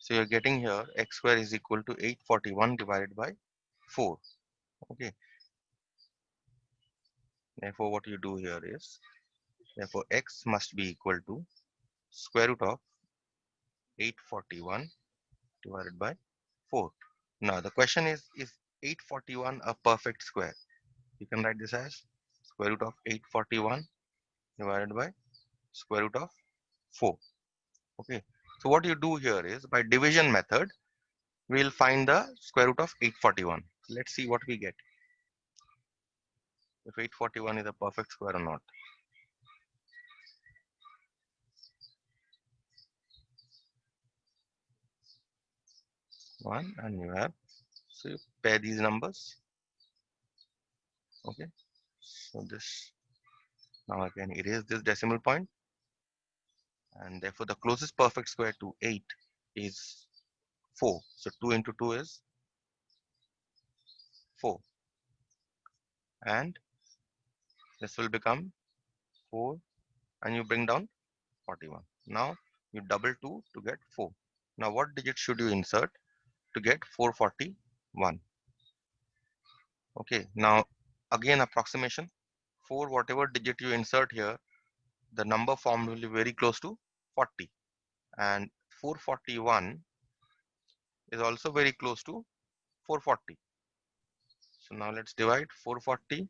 So you're getting here x square is equal to 841 divided by 4. Okay. Therefore, what you do here is, therefore x must be equal to square root of 841 divided by 4. Now the question is 841 a perfect square? You can write this as square root of 841 divided by square root of 4. Okay. So what you do here is, by division method, we'll find the square root of 841. Let's see what we get. If 841 is a perfect square or not. 1, and you have, so you pair these numbers. Okay. So this, now I can erase this decimal point, and therefore the closest perfect square to 8 is 4. So 2 into 2 is 4, and this will become 4, and you bring down 41. Now you double 2 to get 4. Now what digit should you insert to get 441? Okay, now again approximation. 4, whatever digit you insert here, the number formed will be very close to 40, and 441 is also very close to 440. So now let's divide 440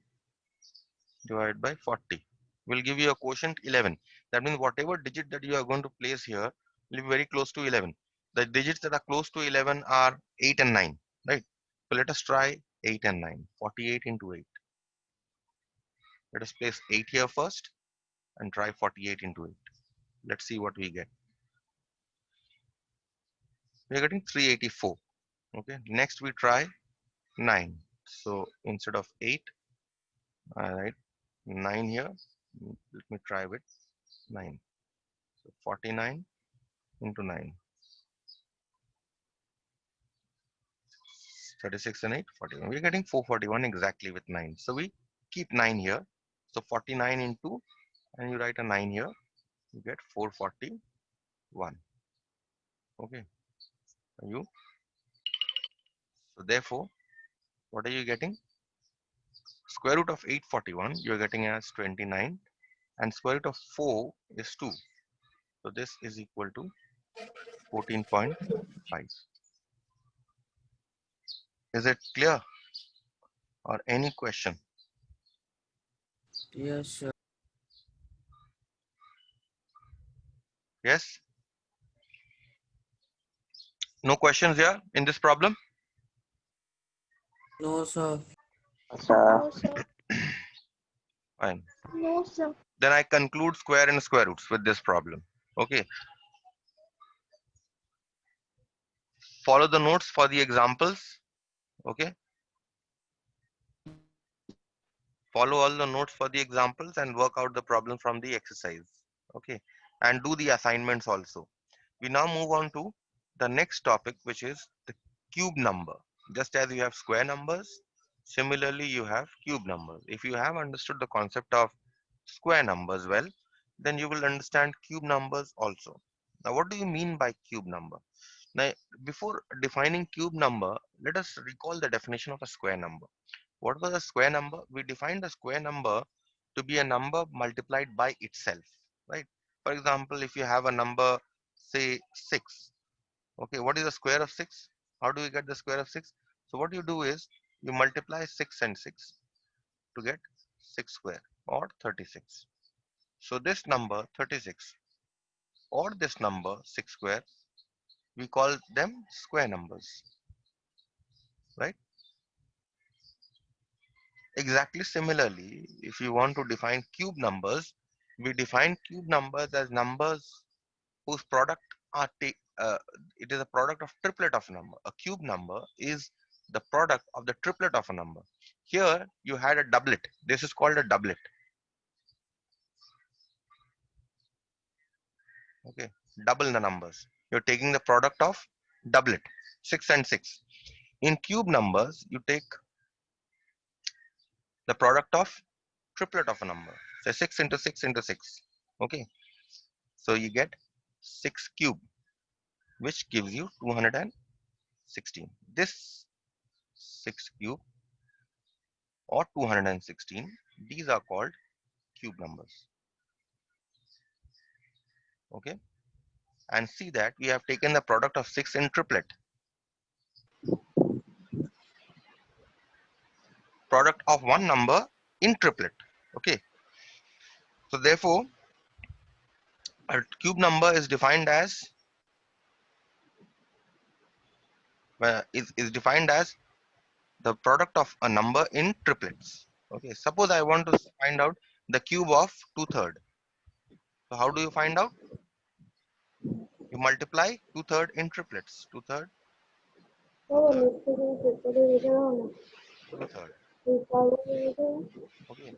divided by 40. Will give you a quotient 11. That means whatever digit that you are going to place here will be very close to 11. The digits that are close to 11 are 8 and 9, right? So let us try 8 and 9. 48 into 8. Let us place 8 here first and try 48 into 8. Let's see what we get. We are getting 384. Okay, next we try 9. So instead of 8, I write 9 here. Let me try with 9. So 49 into 9. 36 and 8, 41. We're getting 441 exactly with 9. So we keep 9 here. So 49 into, and you write a 9 here, you get 441. Okay. You, so therefore, what are you getting? Square root of 841, you're getting as 29, and square root of 4 is 2. So this is equal to 14.5. Is it clear, or any question? Yes, sir. Yes? No questions here in this problem? No, sir. No, sir. Fine. No, sir. Then I conclude square and square roots with this problem. Okay. Follow the notes for the examples. Okay. Follow all the notes for the examples and work out the problem from the exercise. Okay. And do the assignments also. We now move on to the next topic, which is the cube number. Just as you have square numbers, similarly you have cube numbers. If you have understood the concept of square numbers well, then you will understand cube numbers also. Now, what do you mean by cube number? Now, before defining cube number, let us recall the definition of a square number. What was a square number? We defined a square number to be a number multiplied by itself, right? For example, if you have a number, say 6, okay, what is the square of 6? How do we get the square of 6? So what you do is you multiply 6 and 6 to get 6 square, or 36. So this number 36 or this number 6 square, we call them square numbers, right? Exactly similarly, if you want to define cube numbers, we define cube numbers as numbers whose product are it is a product of triplet of number. A cube number is the product of the triplet of a number. Here you had a doublet. This is called a doublet. Okay, double the numbers. You're taking the product of doublet, 6 and 6. In cube numbers, you take the product of triplet of a number. So 6 into 6 into 6. Okay, so you get 6 cube. which gives you 216. This 6 cube or 216, these are called cube numbers. Okay, and see that we have taken the product of 6 in triplet. Product of one number in triplet. Okay, so therefore a cube number is defined as is defined as the product of a number in triplets. Okay, suppose I want to find out the cube of 2/3. So how do you find out? You multiply 2/3 in triplets. 2/3, Oh, 2/3, listening to the video. 2/3. We follow the Okay,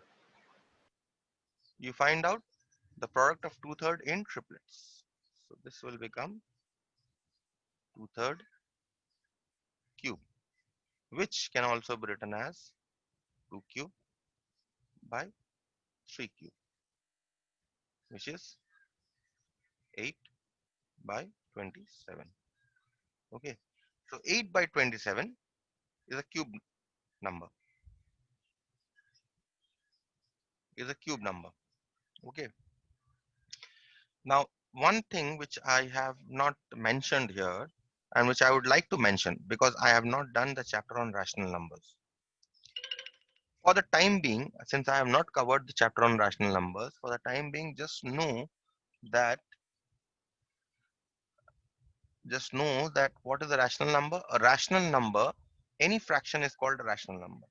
you find out the product of 2/3 in triplets. So this will become 2/3 cube, which can also be written as 2 cube by 3 cube, which is 8 by 27. Okay, so 8 by 27 is a cube number. Is a cube number. Okay. Now, one thing which I have not mentioned here and which I would like to mention because I have not done the chapter on rational numbers. For the time being, since I have not covered the chapter on rational numbers, for the time being, that just know that what is a rational number? A rational number, any fraction is called a rational number.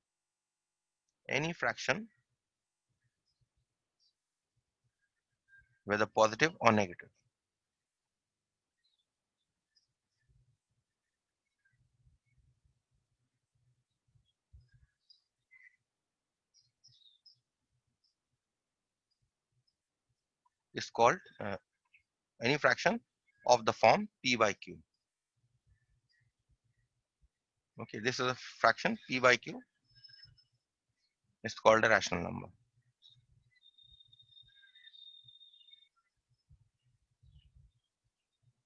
Any fraction, whether positive or negative. Is called any fraction of the form p by q. Okay, this is a fraction p by q. It's called a rational number.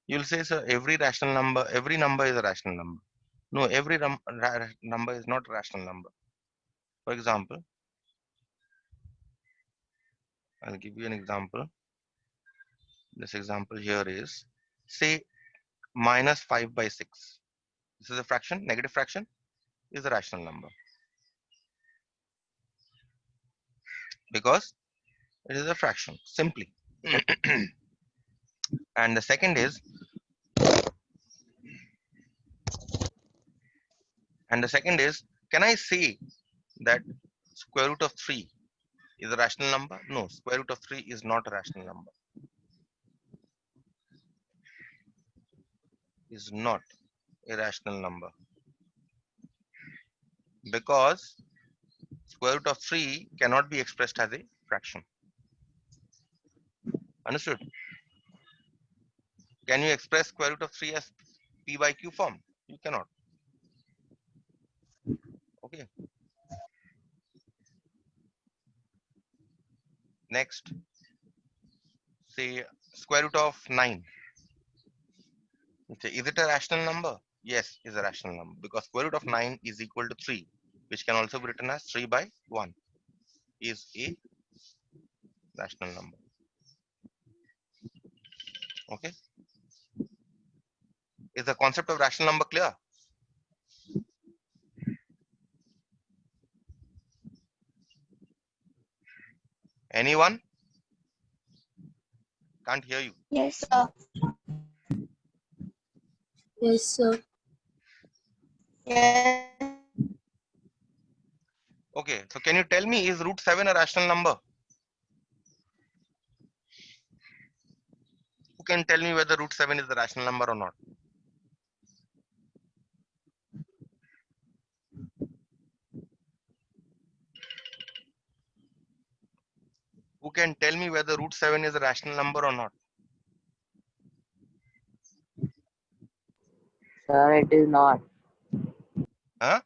You'll say, sir, every number is a rational number. No, every number is not a rational number. For example, I'll give you an example. This example here is, say, minus 5 by 6. This is a fraction, negative fraction is a rational number. Because it is a fraction, simply. And the second is, can I say that square root of 3 is a rational number? No, square root of 3 is not a rational number. Is not a rational number. Because square root of 3 cannot be expressed as a fraction. Understood? Can you express square root of 3 as p by q form? You cannot. Okay. Next, say square root of 9. Okay. Is it a rational number? Yes, is a rational number because square root of 9 is equal to 3, which can also be written as 3 by 1 is a rational number. Okay. Is the concept of rational number clear? Anyone? Can't hear you. Yes, sir. Yes, sir. Yes. Okay, so can you tell me, is root 7 a rational number? Who can tell me whether root 7 is a rational number or not? Who can tell me whether root 7 is a rational number or not? Sir, it is not. Huh?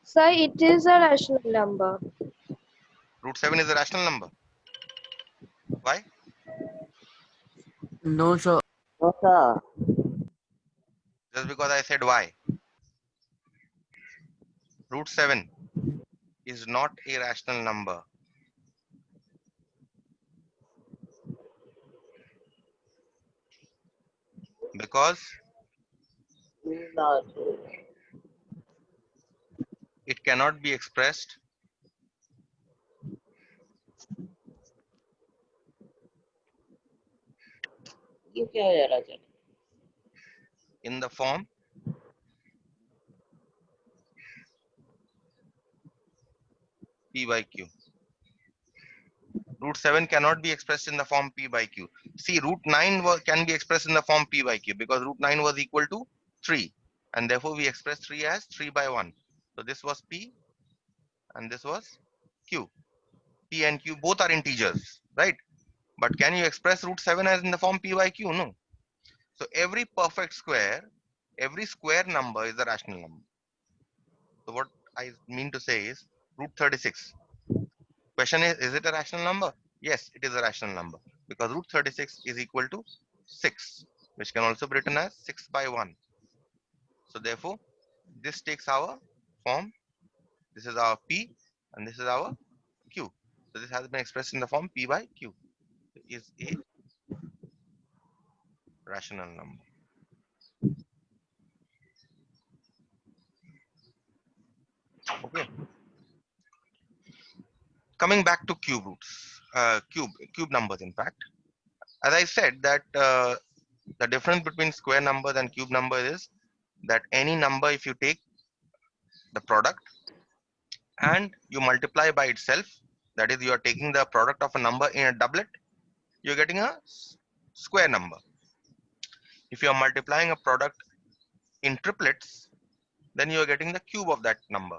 Sir, it is a rational number. Root 7 is a rational number. Why? No, sir. Sir. Just because I said y. Root 7 is not a rational number. Because Not. it cannot be expressed You can Rajan. in the form p by q. Root 7 cannot be expressed in the form p by q. See, root 9 can be expressed in the form p by q because root 9 was equal to 3. And therefore, we express 3 as 3 by 1. So this was p and this was q. P and q both are integers, right? But can you express root 7 as in the form p by q? No. So every perfect square, every square number is a rational number. So what I mean to say is root 36. Question is it a rational number? Yes, it is a rational number because root 36 is equal to 6, which can also be written as 6 by 1. So therefore, this takes our form. This is our p and this is our q. So this has been expressed in the form p by q. Is a rational number. Okay. Coming back to cube roots, cube numbers. In fact, as I said that the difference between square numbers and cube number is that any number, if you take the product and you multiply by itself, that is, you are taking the product of a number in a doublet, you're getting a square number. If you are multiplying a product in triplets, then you are getting the cube of that number.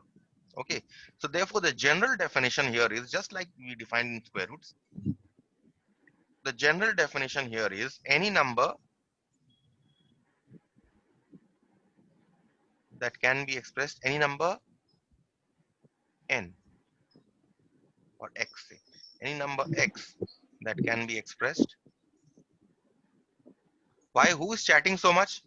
Okay, so therefore the general definition here is just like we defined in square roots. The general definition here is any number that can be expressed, any number n or x, say, any number x that can be expressed. Why? Who is chatting so much?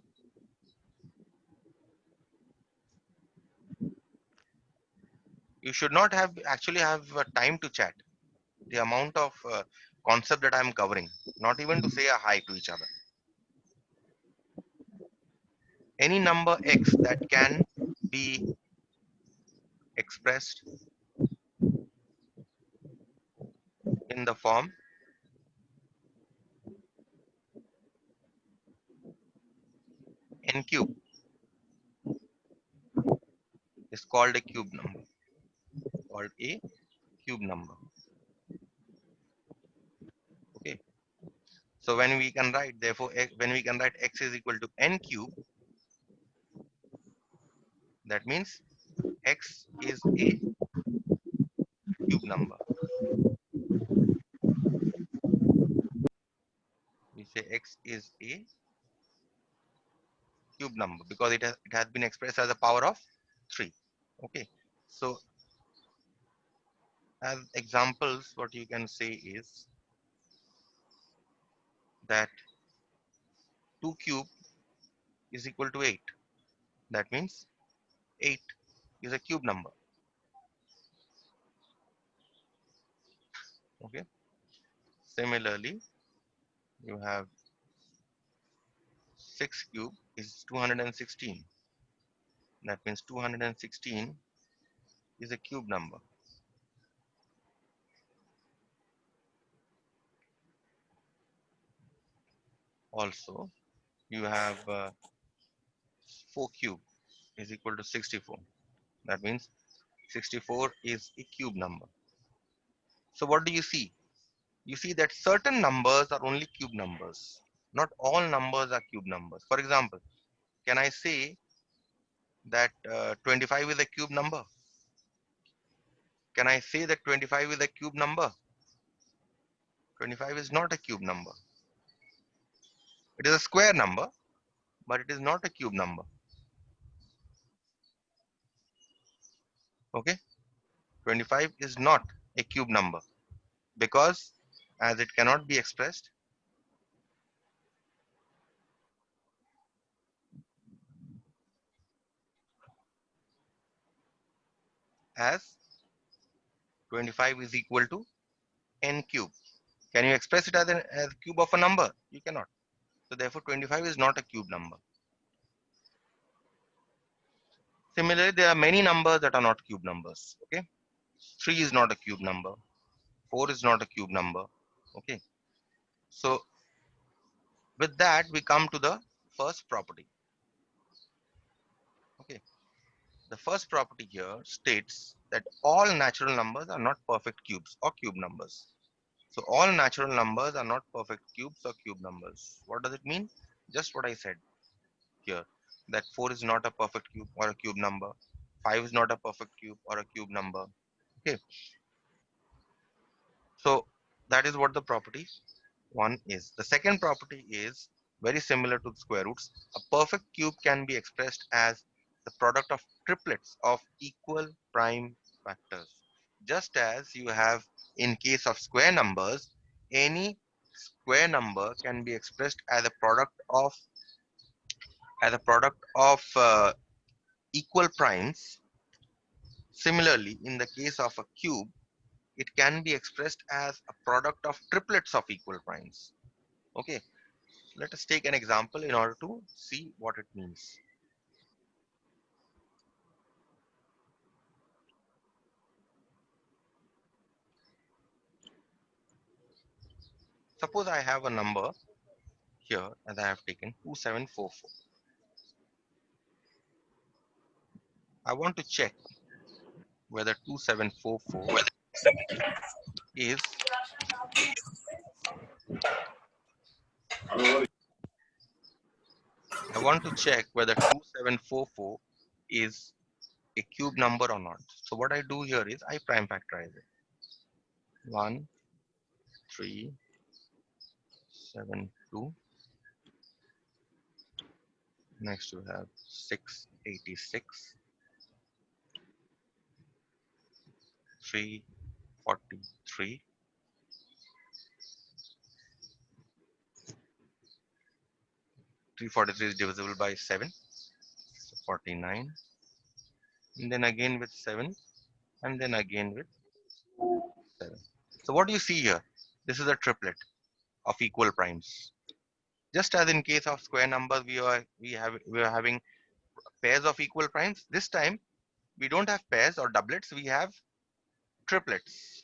You should not have actually have time to chat. The amount of concept that I'm covering, not even to say a hi to each other. Any number x that can be expressed in the form n cube is called a cube number. Called a cube number. Okay. So when we can write, therefore, when we can write x is equal to n cube, that means x is a cube number. We say x is a cube number because it has been expressed as a power of 3. Okay. So as examples, what you can say is that 2 cube is equal to 8. That means 8 is a cube number. Okay. Similarly, you have 6 cube is 216. That means 216 is a cube number. Also, you have 4 cube is equal to 64. That means 64 is a cube number. So what do you see? You see that certain numbers are only cube numbers. Not all numbers are cube numbers. For example, can I say that 25 is a cube number? Can I say that 25 is a cube number? 25 is not a cube number. It is a square number, but it is not a cube number. Okay? 25 is not a cube number because as it cannot be expressed as 25 is equal to n cube. Can you express it as a cube of a number? You cannot. So therefore 25 is not a cube number. Similarly, there are many numbers that are not cube numbers. Okay, 3 is not a cube number. 4 is not a cube number. Okay, so with that we come to the first property. Okay, the first property here states that all natural numbers are not perfect cubes or cube numbers. So all natural numbers are not perfect cubes or cube numbers. What does it mean? Just what I said here, that 4 is not a perfect cube or a cube number. 5 is not a perfect cube or a cube number. Okay, so that is what the property one is. The second property is very similar to the square roots. A perfect cube can be expressed as the product of triplets of equal prime factors. Just as you have in case of square numbers, any square number can be expressed as a product of equal primes. Similarly, in the case of a cube, it can be expressed as a product of triplets of equal primes. Okay, let us take an example in order to see what it means. Suppose I have a number here as I have taken 2744. I want to check whether 2744 is I want to check whether 2744 is a cube number or not. So what I do here is I prime factorize it. 1, 3, 7, 2. Next you have 686, 343. 343 is divisible by 7, so 49. And then again with 7, and then again with 7. So what do you see here? This is a triplet of equal primes. Just as in case of square numbers, we are having pairs of equal primes. This time we don't have pairs or doublets, we have triplets.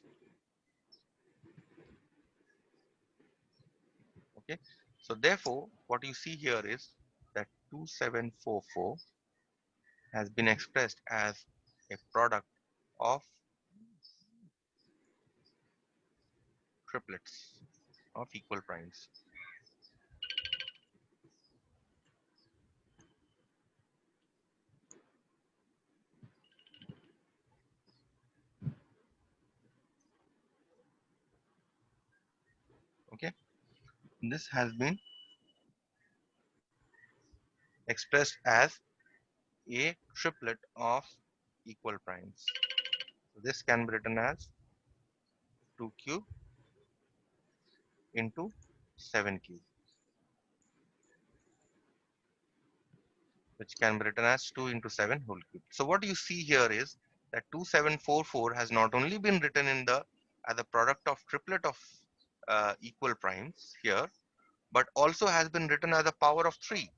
Okay, so therefore what you see here is that 2744 has been expressed as a product of triplets of equal primes. Okay, this has been expressed as a triplet of equal primes. So this can be written as 2 cube into 7 cube, which can be written as 2 into 7 whole cube. So what you see here is that 2744 has not only been written in the as a product of triplet of equal primes here, but also has been written as a power of 3.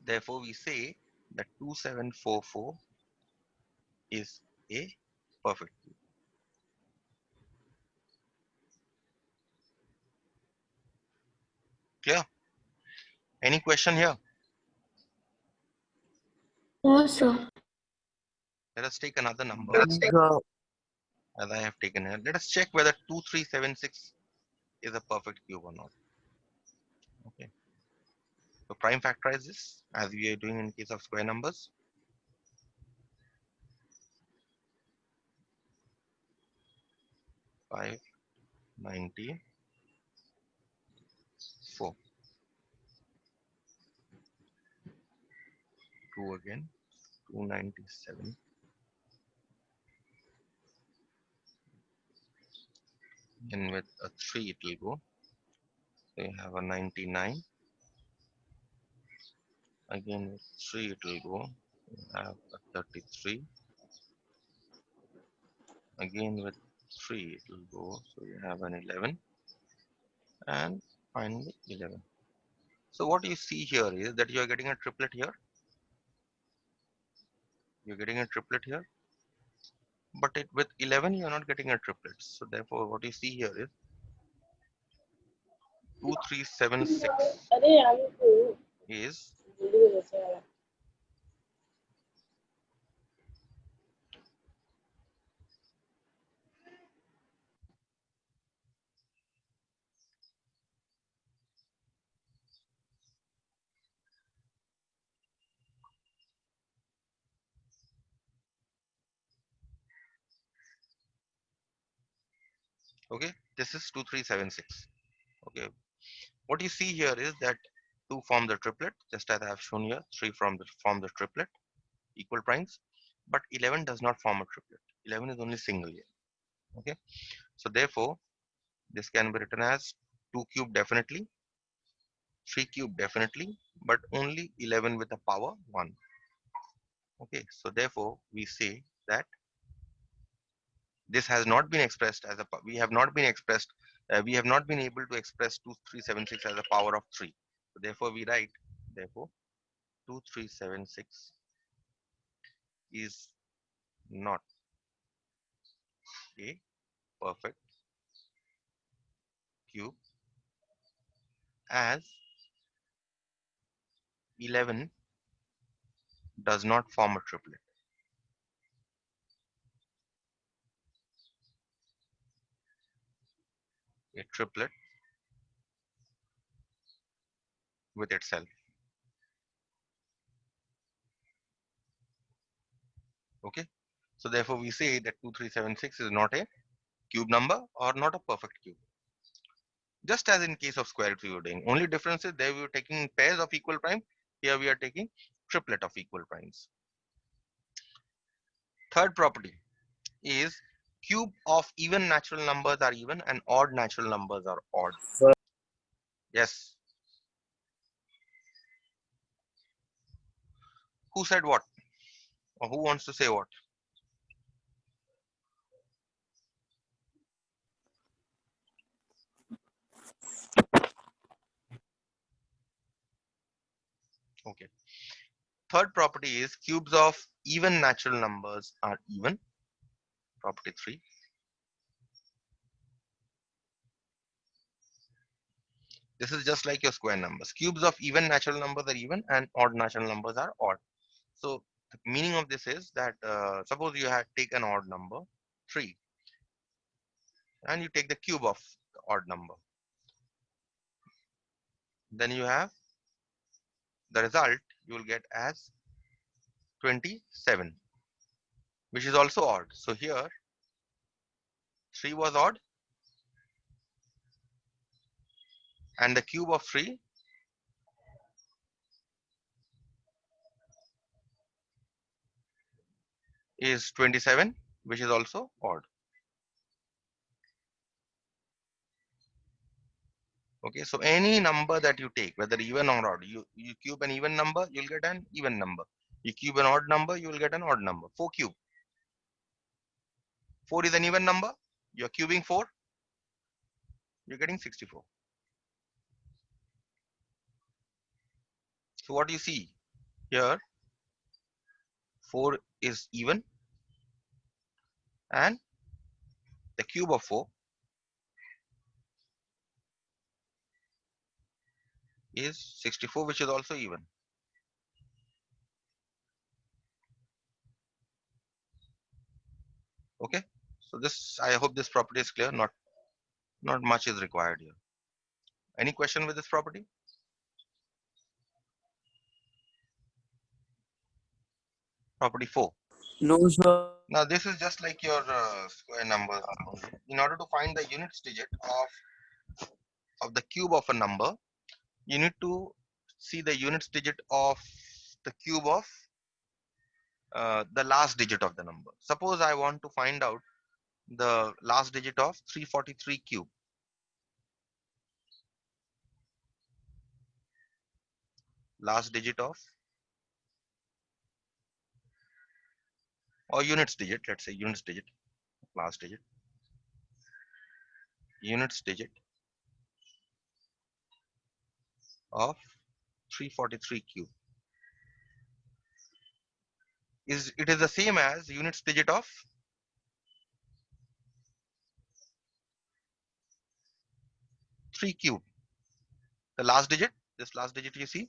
Therefore, we say that 2744 is a perfect cube. Clear? Any question here? No, sir. Let us take another number Go. as I have taken here. Let us check whether 2376 is a perfect cube or not. Okay. So prime factorize this as we are doing in case of square numbers. Five 94. 2 again. 297. And with a 3 it will go. So you have a 99. Again with 3 it will go. You have a 33. Again with 3 it will go, so you have an 11 and finally 11. So what you see here is that you are getting a triplet here, you're getting a triplet here, but with 11 you are not getting a triplet. So therefore what you see here is 2376 अरे हमको is जल्दी हो जैसे वाला okay. This is 2376. Okay, what you see here is that 2 form the triplet, just as I have shown here. 3 form the triplet, equal primes, but 11 does not form a triplet. 11 is only single here. Okay, so therefore this can be written as 2 cube definitely, 3 cube definitely, but only 11 with a power 1. Okay, so therefore we say that this has not been expressed as a we have not been expressed we have not been able to express 2376 as a power of 3. So therefore we write, therefore 2376 is not a perfect cube, as 11 does not form a triplet. A triplet with itself. Okay, so therefore we say that 2376 is not a cube number or not a perfect cube. Just as in case of square root we were doing, only difference is there we were taking pairs of equal prime, here we are taking triplet of equal primes. Third property is cube of even natural numbers are even and odd natural numbers are odd. Yes. Who said what? Or who wants to say what? Okay. Third property is cubes of even natural numbers are even. Property 3. This is just like your square numbers. Cubes of even natural numbers are even and odd natural numbers are odd. So the meaning of this is that suppose you had taken odd number 3 and you take the cube of the odd number. Then you have the result you will get as 27, which is also odd. So here 3 was odd and the cube of 3 is 27, which is also odd. Okay, so any number that you take, whether even or odd, you cube an even number, you'll get an even number. You cube an odd number, you will get an odd number. 4 cube. 4 is an even number. You're cubing 4, you're getting 64. So what do you see here? 4 is even and the cube of 4 is 64, which is also even. Okay, so this, I hope this property is clear. Not much is required here. Any question with this property? Property 4. No, sir. Now this is just like your square number. In order to find the units digit of the cube of a number, you need to see the units digit of the cube of the last digit of the number. Suppose I want to find out the last digit of 343 cube. Last digit of, or units digit, let's say units digit last digit, units digit of 343 cube is the same as units digit of 3 cube. The last digit, this last digit you see,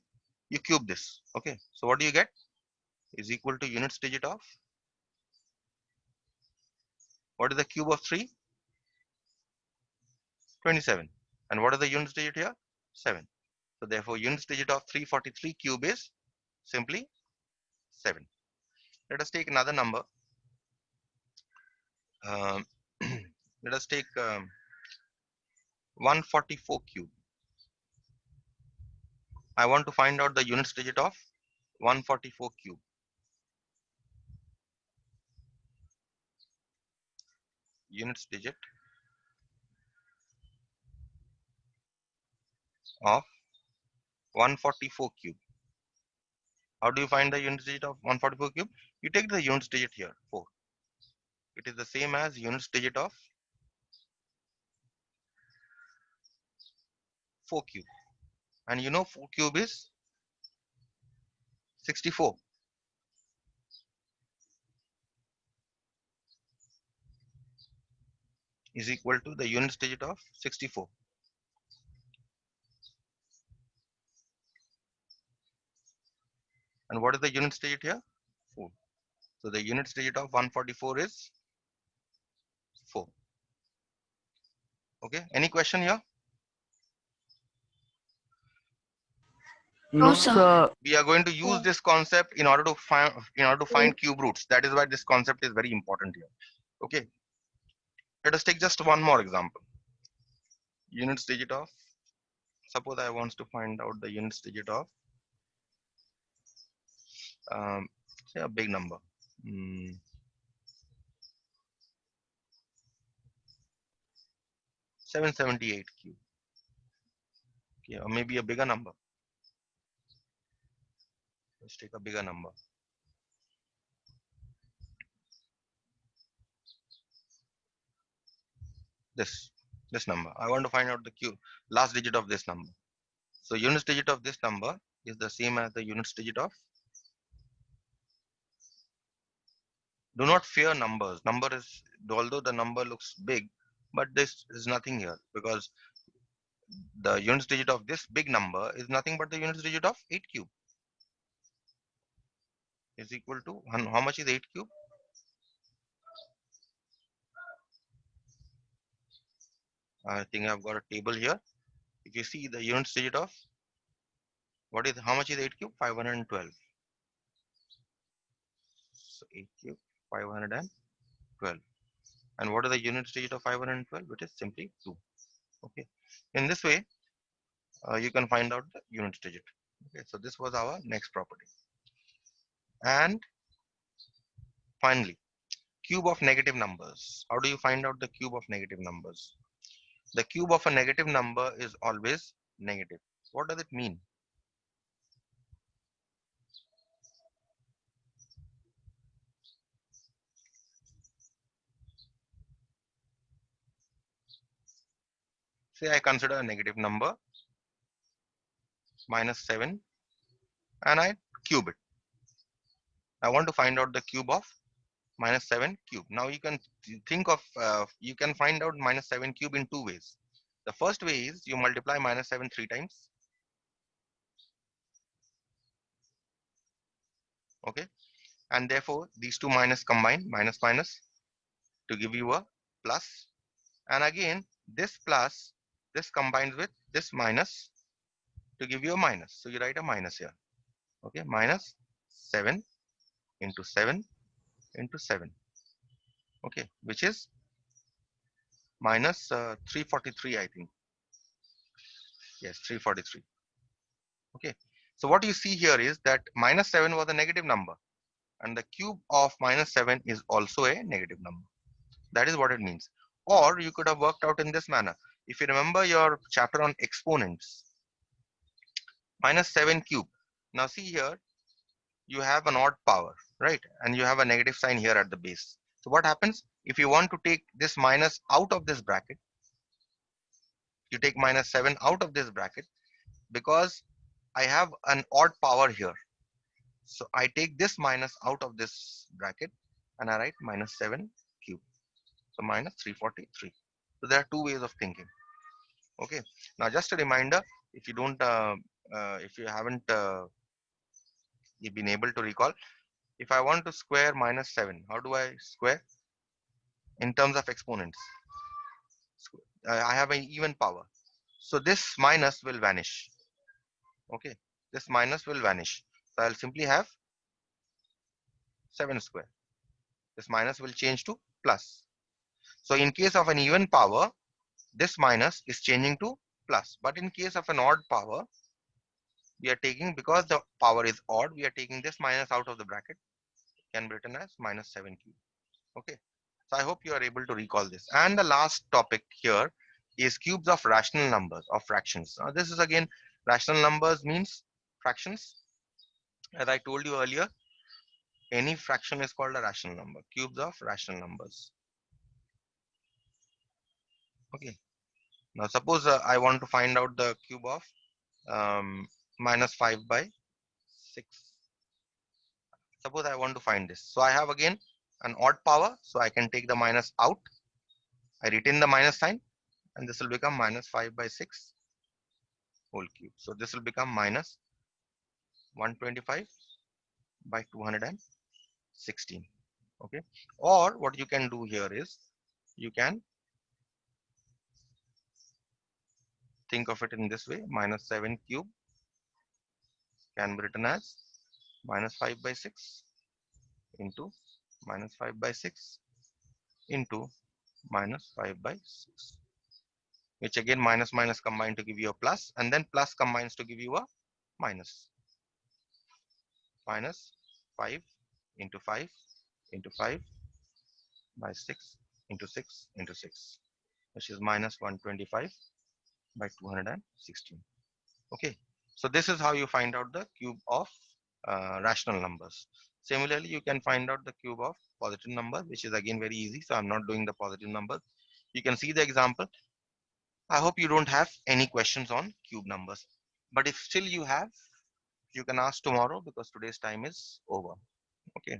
you cube this. Okay, so what do you get? Is equal to units digit of, what is the cube of 3? 27. And what is the units digit here? 7. So therefore units digit of 343 cube is simply 7. Let us take another number. Um, let us take 144 cube. I want to find out the units digit of 144 cube. Units digit of 144 cube. How do you find the units digit of 144 cube? You take the units digit here, 4. It is the same as units digit of 4 cube. And you know 4 cube is 64. Is equal to the units digit of 64. And what is the units digit here? 4. So the units digit of 144 is 4. Okay, any question here? No, sir. We are going to use this concept in order to find cube roots. That is why this concept is very important here. Okay, let us take just one more example. Units digit of, suppose I want to find out the units digit of say a big number. 778 cube. Okay, or maybe a bigger number. Let's take a bigger number. This number. I want to find out the cube last digit of this number. So units digit of this number is the same as the units digit of. Do not fear numbers. Number is, although the number looks big, but this is nothing here because the units digit of this big number is nothing but the units digit of 8 cube. Is equal to, how much is 8 cube? I think I've got a table here. If you see the units digit of, what is, how much is 8 cube? 512. So 8 cube, 512. And what is the units digit of 512? It is simply 2. Okay. In this way, you can find out the units digit. Okay. So this was our next property. And finally, cube of negative numbers. How do you find out the cube of negative numbers? The cube of a negative number is always negative. What does it mean? Say I consider a negative number -7 and I cube it. I want to find out the cube of -7 cube. Now you can think of, you can find out -7 cube in 2 ways. The first way is you multiply -7 3 times. Okay. And therefore these two minus combine, minus minus, to give you a plus. And again, this plus, this combines with this minus to give you a minus. So you write a minus here. Okay, minus 7 into 7 into 7. Okay, which is minus 343, I think. Yes, 343. Okay, so what you see here is that -7 was a negative number, and the cube of -7 is also a negative number. That is what it means. Or you could have worked out in this manner. If you remember your chapter on exponents, -7 cube. Now see here, you have an odd power, right? And you have a negative sign here at the base. So what happens? If you want to take this minus out of this bracket, you take minus 7 out of this bracket because I have an odd power here. So I take this minus out of this bracket and I write minus 7 cube. So minus 343. So there are two ways of thinking. Okay. Now just a reminder, if you don't, if you haven't been able to recall, if I want to square minus 7, how do I square in terms of exponents? I have an even power. So this minus will vanish. Okay. This minus will vanish. So I'll simply have 7 square. This minus will change to plus. So in case of an even power, this minus is changing to plus. But in case of an odd power, we are taking, because the power is odd, we are taking this minus out of the bracket. Can be written as minus 7 cube. Okay. So I hope you are able to recall this. And the last topic here is cubes of rational numbers or fractions. Now this is again, rational numbers means fractions. As I told you earlier, any fraction is called a rational number. Cubes of rational numbers. Okay. Now suppose I want to find out the cube of minus 5 by 6. Suppose I want to find this. So I have again an odd power. So I can take the minus out. I retain the minus sign and this will become minus 5 by 6 whole cube. So this will become minus 125 by 216. Okay. Or what you can do here is you can think of it in this way. Minus 7 cube can be written as minus 5 by 6 into minus 5 by 6 into minus 5 by 6, which again minus minus combine to give you a plus, and then plus combines to give you a minus. Minus 5 into 5 into 5 by 6 into 6 into 6, which is minus 125 by 216. Okay, so this is how you find out the cube of rational numbers. Similarly, you can find out the cube of positive numbers, which is again very easy. So I'm not doing the positive numbers. You can see the example. I hope you don't have any questions on cube numbers. But if still you have, you can ask tomorrow because today's time is over. Okay.